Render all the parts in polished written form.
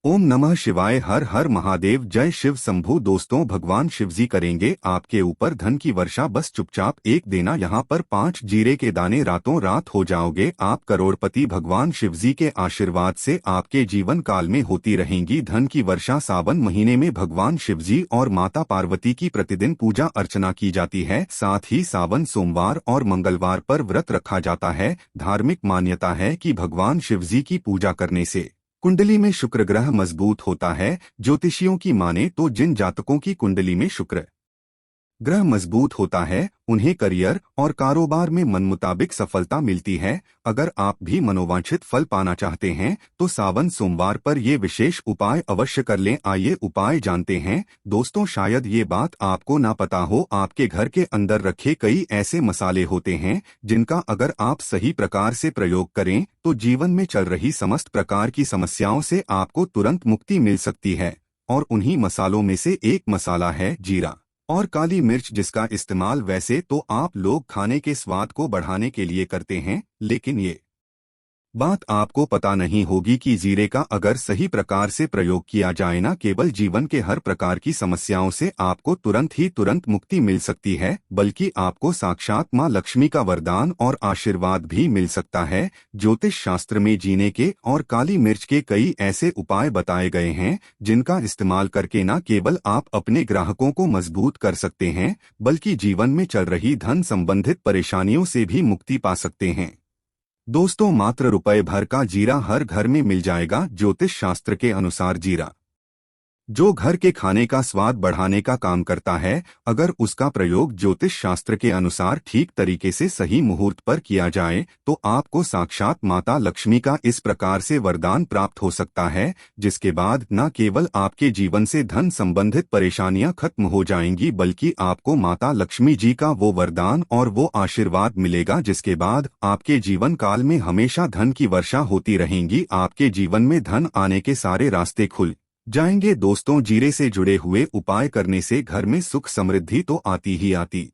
ओम नमः शिवाय। हर हर महादेव। जय शिव शंभू। दोस्तों, भगवान शिवजी करेंगे आपके ऊपर धन की वर्षा। बस चुपचाप एक देना यहाँ पर 5 जीरे के दाने। रातों रात हो जाओगे आप करोड़पति। भगवान शिवजी के आशीर्वाद से आपके जीवन काल में होती रहेंगी धन की वर्षा। सावन महीने में भगवान शिवजी और माता पार्वती की प्रतिदिन पूजा अर्चना की जाती है। साथ ही सावन सोमवार और मंगलवार पर व्रत रखा जाता है। धार्मिक मान्यता है कि भगवान शिवजी की पूजा करने से कुंडली में शुक्र ग्रह मजबूत होता है। ज्योतिषियों की माने तो जिन जातकों की कुंडली में शुक्र ग्रह मजबूत होता है उन्हें करियर और कारोबार में मन मुताबिक सफलता मिलती है। अगर आप भी मनोवांछित फल पाना चाहते हैं तो सावन सोमवार पर ये विशेष उपाय अवश्य कर लें। आइए उपाय जानते हैं। दोस्तों, शायद ये बात आपको ना पता हो, आपके घर के अंदर रखे कई ऐसे मसाले होते हैं जिनका अगर आप सही प्रकार से प्रयोग करें तो जीवन में चल रही समस्त प्रकार की समस्याओं से आपको तुरंत मुक्ति मिल सकती है। और उन्हीं मसालों में से एक मसाला है जीरा और काली मिर्च, जिसका इस्तेमाल वैसे तो आप लोग खाने के स्वाद को बढ़ाने के लिए करते हैं, लेकिन ये बात आपको पता नहीं होगी कि जीरे का अगर सही प्रकार से प्रयोग किया जाए ना केवल जीवन के हर प्रकार की समस्याओं से आपको तुरंत मुक्ति मिल सकती है, बल्कि आपको साक्षात मां लक्ष्मी का वरदान और आशीर्वाद भी मिल सकता है। ज्योतिष शास्त्र में जीने के और काली मिर्च के कई ऐसे उपाय बताए गए हैं जिनका इस्तेमाल करके न केवल आप अपने ग्राहकों को मजबूत कर सकते हैं, बल्कि जीवन में चल रही धन संबंधित परेशानियों से भी मुक्ति पा सकते हैं। दोस्तों, मात्र रुपए भर का जीरा हर घर में मिल जाएगा। ज्योतिष शास्त्र के अनुसार जीरा जो घर के खाने का स्वाद बढ़ाने का काम करता है, अगर उसका प्रयोग ज्योतिष शास्त्र के अनुसार ठीक तरीके से सही मुहूर्त पर किया जाए तो आपको साक्षात माता लक्ष्मी का इस प्रकार से वरदान प्राप्त हो सकता है, जिसके बाद न केवल आपके जीवन से धन संबंधित परेशानियां खत्म हो जाएंगी, बल्कि आपको माता लक्ष्मी जी का वो वरदान और वो आशीर्वाद मिलेगा जिसके बाद आपके जीवन काल में हमेशा धन की वर्षा होती रहेंगी। आपके जीवन में धन आने के सारे रास्ते खुल जाएंगे। दोस्तों, जीरे से जुड़े हुए उपाय करने से घर में सुख समृद्धि तो आती ही आती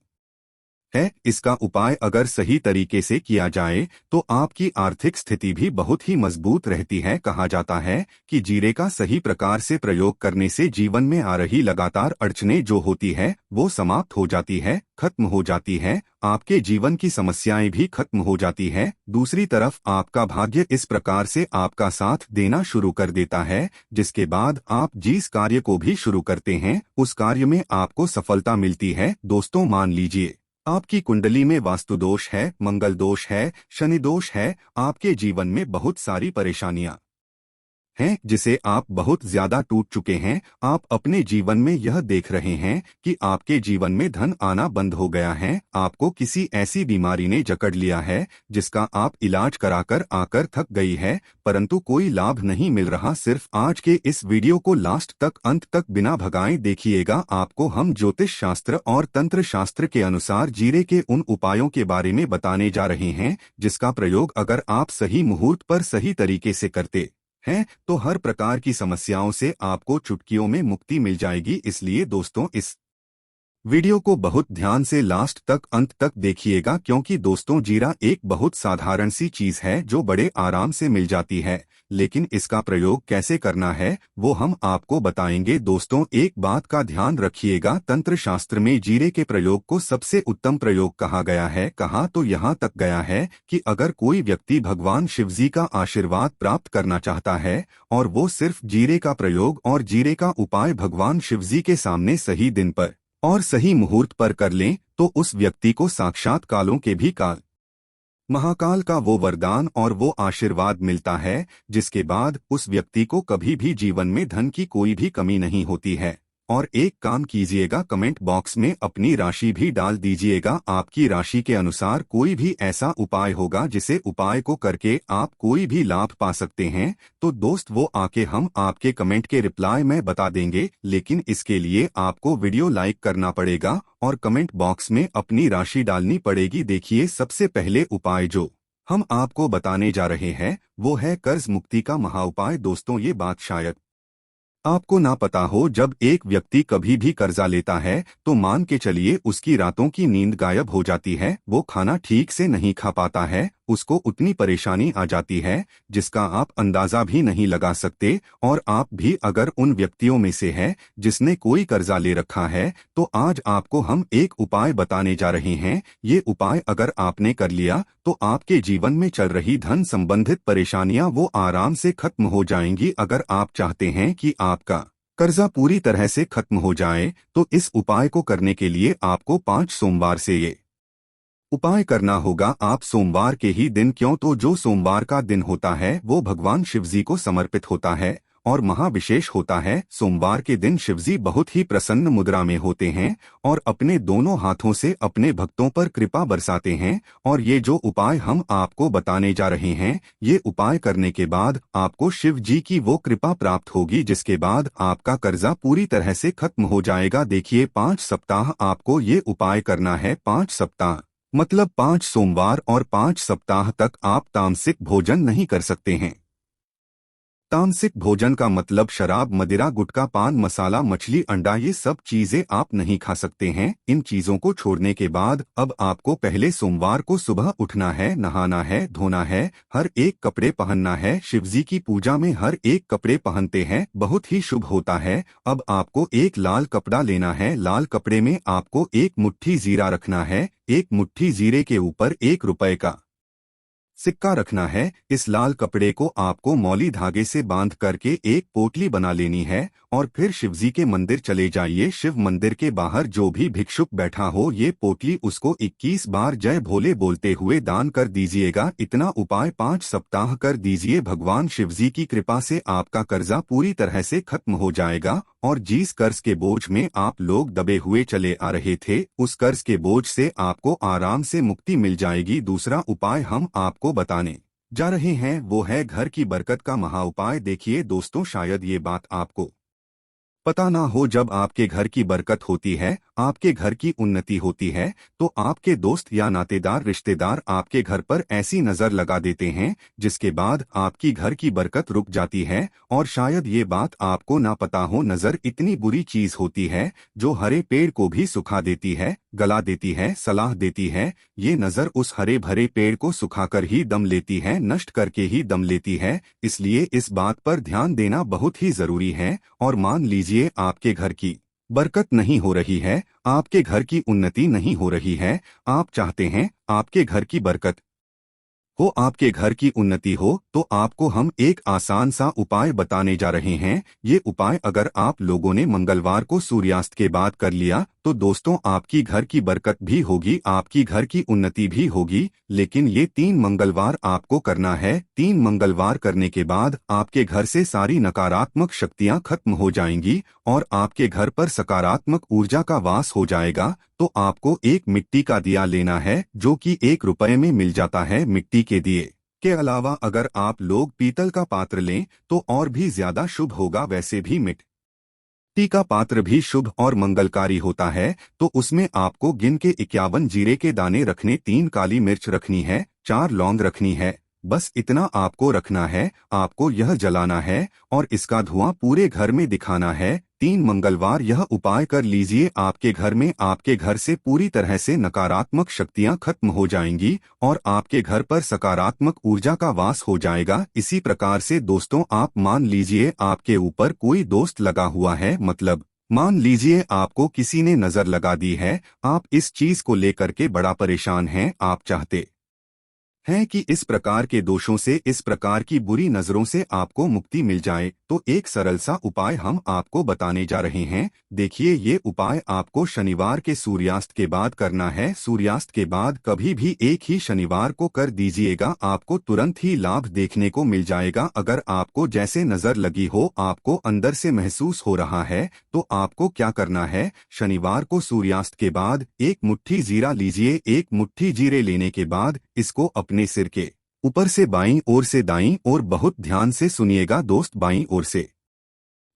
है। इसका उपाय अगर सही तरीके से किया जाए तो आपकी आर्थिक स्थिति भी बहुत ही मजबूत रहती है। कहा जाता है कि जीरे का सही प्रकार से प्रयोग करने से जीवन में आ रही लगातार अड़चनें जो होती है वो समाप्त हो जाती है, खत्म हो जाती है। आपके जीवन की समस्याएं भी खत्म हो जाती है। दूसरी तरफ आपका भाग्य इस प्रकार से आपका साथ देना शुरू कर देता है, जिसके बाद आप जिस कार्य को भी शुरू करते हैं उस कार्य में आपको सफलता मिलती है। दोस्तों, मान लीजिए आपकी कुंडली में वास्तु दोष है, मंगल दोष है, शनि दोष है, आपके जीवन में बहुत सारी परेशानियां हैं जिसे आप बहुत ज्यादा टूट चुके हैं। आप अपने जीवन में यह देख रहे हैं कि आपके जीवन में धन आना बंद हो गया है। आपको किसी ऐसी बीमारी ने जकड़ लिया है जिसका आप इलाज कराकर आकर थक गई है, परंतु कोई लाभ नहीं मिल रहा। सिर्फ आज के इस वीडियो को लास्ट तक अंत तक बिना भगाए देखिएगा। आपको हम ज्योतिष शास्त्र और तंत्र शास्त्र के अनुसार जीरे के उन उपायों के बारे में बताने जा रहे हैं जिसका प्रयोग अगर आप सही मुहूर्त पर सही तरीके से करते हैं तो हर प्रकार की समस्याओं से आपको चुटकियों में मुक्ति मिल जाएगी। इसलिए दोस्तों, इस वीडियो को बहुत ध्यान से लास्ट तक अंत तक देखिएगा, क्योंकि दोस्तों जीरा एक बहुत साधारण सी चीज है जो बड़े आराम से मिल जाती है, लेकिन इसका प्रयोग कैसे करना है वो हम आपको बताएंगे। दोस्तों, एक बात का ध्यान रखिएगा, तंत्र शास्त्र में जीरे के प्रयोग को सबसे उत्तम प्रयोग कहा गया है। कहा तो यहाँ तक गया है कि अगर कोई व्यक्ति भगवान शिवजी का आशीर्वाद प्राप्त करना चाहता है और वो सिर्फ जीरे का प्रयोग और जीरे का उपाय भगवान शिवजी के सामने सही दिन पर और सही मुहूर्त पर कर लें तो उस व्यक्ति को साक्षात कालों के भी काल महाकाल का वो वरदान और वो आशीर्वाद मिलता है, जिसके बाद उस व्यक्ति को कभी भी जीवन में धन की कोई भी कमी नहीं होती है। और एक काम कीजिएगा, कमेंट बॉक्स में अपनी राशि भी डाल दीजिएगा। आपकी राशि के अनुसार कोई भी ऐसा उपाय होगा जिसे उपाय को करके आप कोई भी लाभ पा सकते हैं, तो दोस्त वो आके हम आपके कमेंट के रिप्लाई में बता देंगे। लेकिन इसके लिए आपको वीडियो लाइक करना पड़ेगा और कमेंट बॉक्स में अपनी राशि डालनी पड़ेगी। देखिए, सबसे पहले उपाय जो हम आपको बताने जा रहे हैं वो है कर्ज मुक्ति का महाउपाय। दोस्तों, ये बात शायद आपको ना पता हो, जब एक व्यक्ति कभी भी कर्जा लेता है तो मान के चलिए उसकी रातों की नींद गायब हो जाती है, वो खाना ठीक से नहीं खा पाता है उसको उतनी परेशानी आ जाती है जिसका आप अंदाजा भी नहीं लगा सकते। और आप भी अगर उन व्यक्तियों में से है जिसने कोई कर्जा ले रखा है, तो आज आपको हम एक उपाय बताने जा रहे हैं। ये उपाय अगर आपने कर लिया तो आपके जीवन में चल रही धन संबंधित परेशानियां वो आराम से खत्म हो जाएंगी। अगर आप चाहते हैं कि आपका कर्जा पूरी तरह से खत्म हो जाए, तो इस उपाय को करने के लिए आपको 5 सोमवार से ये उपाय करना होगा। आप सोमवार के ही दिन, क्यों तो जो सोमवार का दिन होता है वो भगवान शिवजी को समर्पित होता है और महाविशेष होता है। सोमवार के दिन शिवजी बहुत ही प्रसन्न मुद्रा में होते हैं और अपने दोनों हाथों से अपने भक्तों पर कृपा बरसाते हैं। और ये जो उपाय हम आपको बताने जा रहे हैं, ये उपाय करने के बाद आपको शिव जी की वो कृपा प्राप्त होगी जिसके बाद आपका कर्जा पूरी तरह से खत्म हो जाएगा। देखिए, 5 सप्ताह आपको ये उपाय करना है। 5 सप्ताह मतलब 5 सोमवार और 5 सप्ताह तक आप तामसिक भोजन नहीं कर सकते हैं। तामसिक भोजन का मतलब शराब, मदिरा, गुटखा, पान मसाला, मछली, अंडा, ये सब चीजें आप नहीं खा सकते हैं। इन चीजों को छोड़ने के बाद अब आपको पहले सोमवार को सुबह उठना है, नहाना है, धोना है, हर एक कपड़े पहनना है। शिवजी की पूजा में हर एक कपड़े पहनते हैं, बहुत ही शुभ होता है। अब आपको एक लाल कपड़ा लेना है। लाल कपड़े में आपको एक मुट्ठी जीरा रखना है। एक मुट्ठी जीरे के ऊपर 1 रुपए का सिक्का रखना है। इस लाल कपड़े को आपको मौली धागे से बांध करके एक पोटली बना लेनी है और फिर शिवजी के मंदिर चले जाइए। शिव मंदिर के बाहर जो भी भिक्षुक बैठा हो, ये पोटली उसको 21 बार जय भोले बोलते हुए दान कर दीजिएगा। इतना उपाय 5 सप्ताह कर दीजिए। भगवान शिवजी की कृपा से आपका कर्जा पूरी तरह से खत्म हो जाएगा और जिस कर्ज के बोझ में आप लोग दबे हुए चले आ रहे थे, उस कर्ज के बोझ से आपको आराम से मुक्ति मिल जाएगी। दूसरा उपाय हम आपको बताने जा रहे हैं वो है घर की बरकत का महा उपाय। देखिए दोस्तों, शायद ये बात आपको पता ना हो, जब आपके घर की बरकत होती है, आपके घर की उन्नति होती है, तो आपके दोस्त या नातेदार रिश्तेदार आपके घर पर ऐसी नजर लगा देते हैं जिसके बाद आपकी घर की बरकत रुक जाती है। और शायद ये बात आपको ना पता हो, नजर इतनी बुरी चीज होती है जो हरे पेड़ को भी सुखा देती है, गला देती है, सलाह देती है। ये नजर उस हरे भरे पेड़ को सुखाकर ही दम लेती है, नष्ट करके ही दम लेती है। इसलिए इस बात पर ध्यान देना बहुत ही जरूरी है। और मान लीजिए आपके घर की बरकत नहीं हो रही है, आपके घर की उन्नति नहीं हो रही है, आप चाहते हैं आपके घर की बरकत हो, आपके घर की उन्नति हो, तो आपको हम एक आसान सा उपाय बताने जा रहे हैं। ये उपाय अगर आप लोगों ने मंगलवार को सूर्यास्त के बाद कर लिया तो दोस्तों आपकी घर की बरकत भी होगी, आपकी घर की उन्नति भी होगी। लेकिन ये 3 मंगलवार आपको करना है। 3 मंगलवार करने के बाद आपके घर से सारी नकारात्मक शक्तियां खत्म हो जाएंगी और आपके घर पर सकारात्मक ऊर्जा का वास हो जाएगा। तो आपको एक मिट्टी का दिया लेना है जो कि 1 रुपए में मिल जाता है। मिट्टी के दिए के अलावा अगर आप लोग पीतल का पात्र लें तो और भी ज्यादा शुभ होगा। वैसे भी मिट्टी का पात्र भी शुभ और मंगलकारी होता है। तो उसमें आपको गिन के 51 जीरे के दाने रखने, 3 काली मिर्च रखनी है, 4 लौंग रखनी है। बस इतना आपको रखना है। आपको यह जलाना है और इसका धुआं पूरे घर में दिखाना है। 3 मंगलवार यह उपाय कर लीजिए। आपके घर में, आपके घर से पूरी तरह से नकारात्मक शक्तियां खत्म हो जाएंगी और आपके घर पर सकारात्मक ऊर्जा का वास हो जाएगा। इसी प्रकार से दोस्तों, आप मान लीजिए आपके ऊपर कोई दोस्त लगा हुआ है, मतलब मान लीजिए आपको किसी ने नजर लगा दी है, आप इस चीज को लेकर के बड़ा परेशान हैं, आप चाहते हैं कि इस प्रकार के दोषों से, इस प्रकार की बुरी नजरों से आपको मुक्ति मिल जाए, तो एक सरल सा उपाय हम आपको बताने जा रहे हैं। देखिए, ये उपाय आपको शनिवार के सूर्यास्त के बाद करना है। सूर्यास्त के बाद कभी भी एक ही शनिवार को कर दीजिएगा, आपको तुरंत ही लाभ देखने को मिल जाएगा। अगर आपको जैसे नजर लगी हो, आपको अंदर से महसूस हो रहा है, तो आपको क्या करना है, शनिवार को सूर्यास्त के बाद 1 मुट्ठी जीरा लीजिए। 1 मुट्ठी जीरे लेने के बाद इसको अपने सिर के ऊपर से बाईं ओर से दाईं ओर, बहुत ध्यान से सुनिएगा दोस्त, बाईं ओर से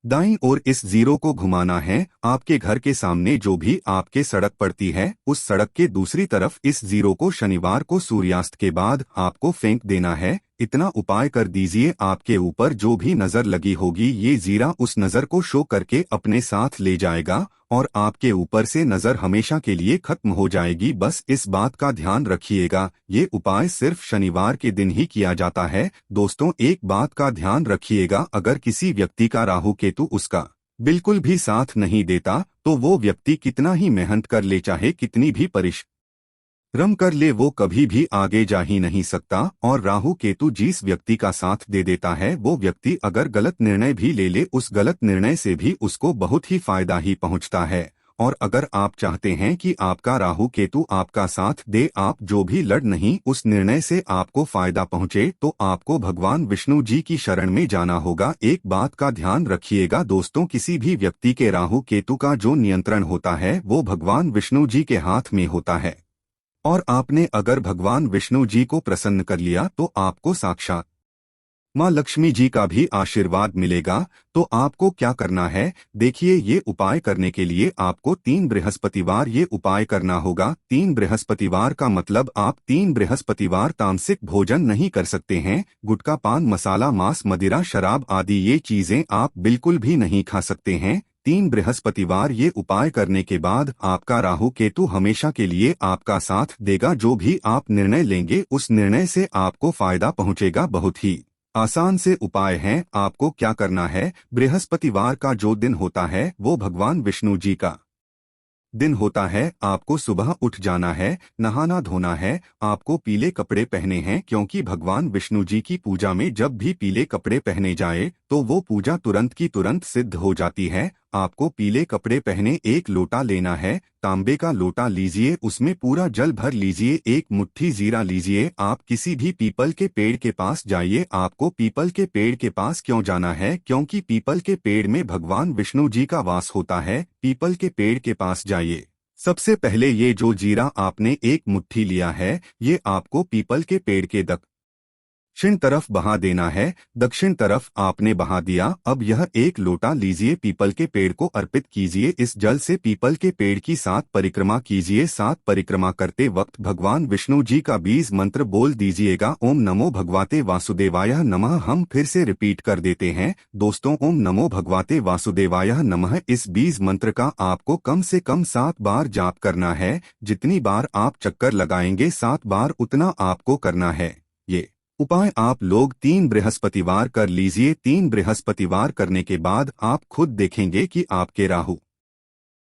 दाईं ओर इस जीरो को घुमाना है। आपके घर के सामने जो भी आपके सड़क पड़ती है, उस सड़क के दूसरी तरफ इस जीरो को शनिवार को सूर्यास्त के बाद आपको फेंक देना है। इतना उपाय कर दीजिए, आपके ऊपर जो भी नजर लगी होगी ये जीरा उस नजर को शो करके अपने साथ ले जाएगा और आपके ऊपर से नजर हमेशा के लिए खत्म हो जाएगी। बस इस बात का ध्यान रखिएगा, ये उपाय सिर्फ शनिवार के दिन ही किया जाता है। दोस्तों एक बात का ध्यान रखिएगा, अगर किसी व्यक्ति का राहु केतु उसका बिल्कुल भी साथ नहीं देता तो वो व्यक्ति कितना ही मेहनत कर ले, चाहे कितनी भी परिश्रम कर ले, वो कभी भी आगे जा ही नहीं सकता। और राहु केतु जिस व्यक्ति का साथ दे देता है वो व्यक्ति अगर गलत निर्णय भी ले ले, उस गलत निर्णय से भी उसको बहुत ही फायदा ही पहुंचता है। और अगर आप चाहते हैं कि आपका राहु केतु आपका साथ दे, आप जो भी लड़ नहीं उस निर्णय से आपको फायदा पहुंचे, तो आपको भगवान विष्णु जी की शरण में जाना होगा। एक बात का ध्यान रखिएगा दोस्तों, किसी भी व्यक्ति के राहु केतु का जो नियंत्रण होता है वो भगवान विष्णु जी के हाथ में होता है। और आपने अगर भगवान विष्णु जी को प्रसन्न कर लिया तो आपको साक्षात माँ लक्ष्मी जी का भी आशीर्वाद मिलेगा। तो आपको क्या करना है, देखिए ये उपाय करने के लिए आपको 3 बृहस्पतिवार ये उपाय करना होगा। 3 बृहस्पतिवार का मतलब आप 3 बृहस्पतिवार तामसिक भोजन नहीं कर सकते हैं। गुटखा, पान मसाला, मांस, मदिरा, शराब आदि ये चीजें आप बिल्कुल भी नहीं खा सकते हैं। 3 बृहस्पतिवार ये उपाय करने के बाद आपका राहु केतु हमेशा के लिए आपका साथ देगा। जो भी आप निर्णय लेंगे उस निर्णय से आपको फायदा पहुंचेगा। बहुत ही आसान से उपाय हैं। आपको क्या करना है, बृहस्पतिवार का जो दिन होता है वो भगवान विष्णु जी का दिन होता है। आपको सुबह उठ जाना है, नहाना धोना है, आपको पीले कपड़े पहने हैं, क्योंकि भगवान विष्णु जी की पूजा में जब भी पीले कपड़े पहने जाए तो वो पूजा तुरंत की तुरंत सिद्ध हो जाती है। आपको पीले कपड़े पहने एक लोटा लेना है, तांबे का लोटा लीजिए, उसमें पूरा जल भर लीजिए, एक मुट्ठी जीरा लीजिए। आप किसी भी पीपल के पेड़ के पास जाइए। आपको पीपल के पेड़ के पास क्यों जाना है, क्योंकि पीपल के पेड़ में भगवान विष्णु जी का वास होता है। पीपल के पेड़ के पास जाइए। सबसे पहले ये जो जीरा आपने एक मुट्ठी लिया है ये आपको पीपल के पेड़ के दक्षिण तरफ बहा देना है। दक्षिण तरफ आपने बहा दिया। अब यह एक लोटा लीजिए, पीपल के पेड़ को अर्पित कीजिए। इस जल से पीपल के पेड़ की 7 परिक्रमा कीजिए। 7 परिक्रमा करते वक्त भगवान विष्णु जी का बीज मंत्र बोल दीजिएगा, ओम नमो भगवते वासुदेवाय नमः। हम फिर से रिपीट कर देते हैं दोस्तों, ओम नमो भगवते वासुदेवाय नमः। इस बीज मंत्र का आपको कम से कम 7 बार जाप करना है। जितनी बार आप चक्कर लगाएंगे 7 बार उतना आपको करना है। ये उपाय आप लोग 3 बृहस्पतिवार कर लीजिए। 3 बृहस्पतिवार करने के बाद आप खुद देखेंगे कि आपके राहु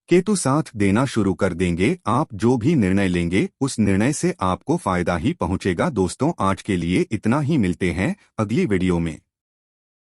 केतु साथ देना शुरू कर देंगे। आप जो भी निर्णय लेंगे उस निर्णय से आपको फायदा ही पहुंचेगा। दोस्तों आज के लिए इतना ही, मिलते हैं अगली वीडियो में।